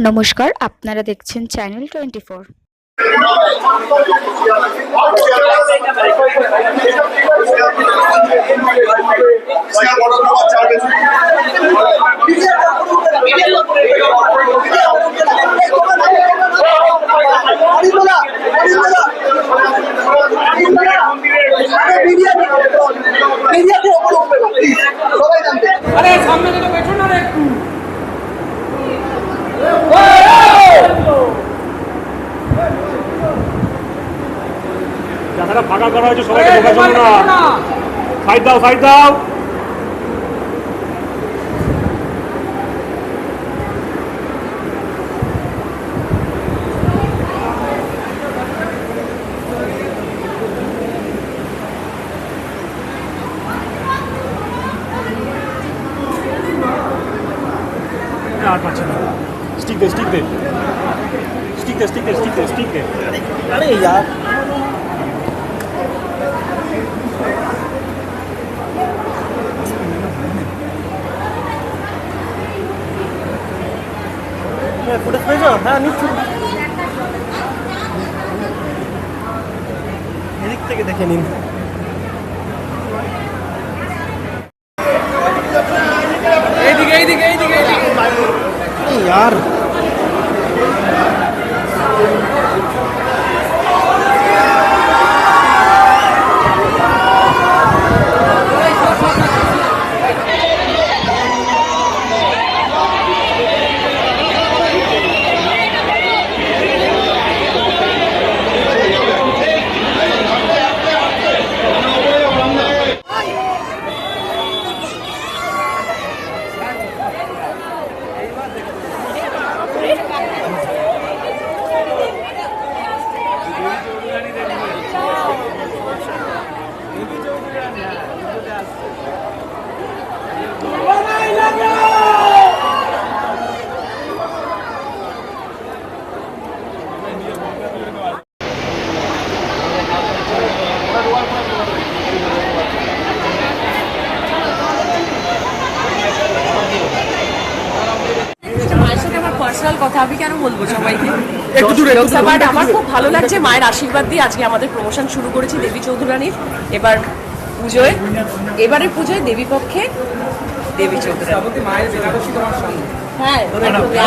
নমস্কার, আপনারা দেখছেন চ্যানেল 24। জায়গাটা ফাঁকা করা হয়েছে, সবাইকে ঢোকার জন্য না। সাইড দাও, সাইড দাও। আর পাচ্ছে না। স্টিক দে, স্টিক দে, স্টিক দে, স্টিক দে, স্টিক দে, স্টিক দে। আরে यार, फुटेज पेয়েছো? হ্যাঁ, নিচ্ছি। এদিক থেকে দেখে নিন। এইদিকে, এইদিকে, এইদিকে, এইদিকে। यार পার্সোনাল কথা আমি কেন বলবো সবাইকে। আমার খুব ভালো লাগছে, মায়ের আশীর্বাদ দিয়ে আজকে আমাদের প্রমোশন শুরু করেছি দেবী চৌধুরানীর। এবারের পুজোয় দেবী পক্ষে দেবী চৌধুরানী। হ্যাঁ,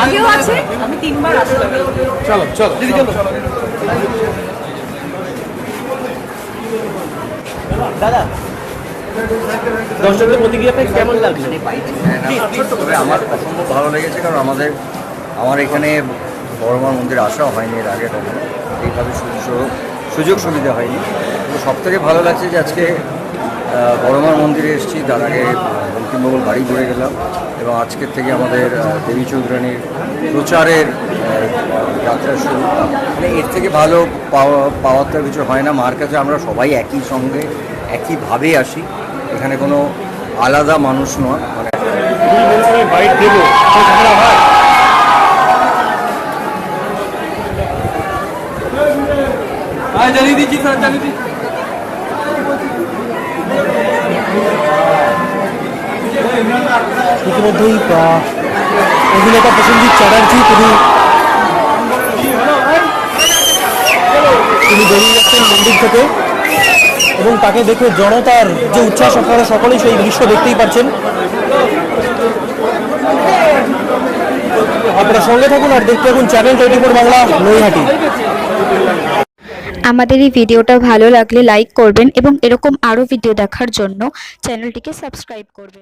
আগেও আছে, আমি 3 বার আসলাম। চলো চলো দিদি, চলো দাদা। দর্শকদের প্রতিক্রিয়া পেয়ে কেমন লাগলো? আমার অসম্ভব ভালো লেগেছে, কারণ আমার এখানে বড়মার মন্দিরে আসাও হয়নি এর আগে কখনো, এইভাবে সুযোগ সুবিধা হয়নি। তো সব থেকে ভালো লাগছে যে আজকে বড়মার মন্দিরে এসেছি, তার আগে বঙ্কিমবাবুর বাড়ি ঘুরে গেলাম, এবং আজকের থেকে আমাদের দেবী চৌধুরানীর প্রচারের যাত্রা শুরু। মানে এর থেকে ভালো পাওয়ার তো কিছু হয় না। মার কাছে আমরা সবাই একই সঙ্গে একইভাবে আসি, এখানে কোনো আলাদা মানুষ নয়। মানে বাইক দেবো, ঝামেলা হয়। জানিয়ে দিচ্ছি স্যার, জানিয়ে দিচ্ছি। ইতিমধ্যেই অভিনেতা প্রসেনজিৎ চ্যাটার্জি তিনি বেরিয়ে যাচ্ছেন মন্দির থেকে, এবং তাকে দেখে জনতার যে উচ্ছ্বাস, আপনারা সকলেই সেই দৃশ্য দেখতেই পাচ্ছেন। আপনারা সঙ্গে থাকুন আর দেখতে থাকুন চ্যানেল 24 বাংলা, নৈহাটি। আমাদের এই ভিডিওটা ভালো লাগলে লাইক করবেন এবং এরকম আরও ভিডিও দেখার জন্য চ্যানেলটিকে সাবস্ক্রাইব করবেন।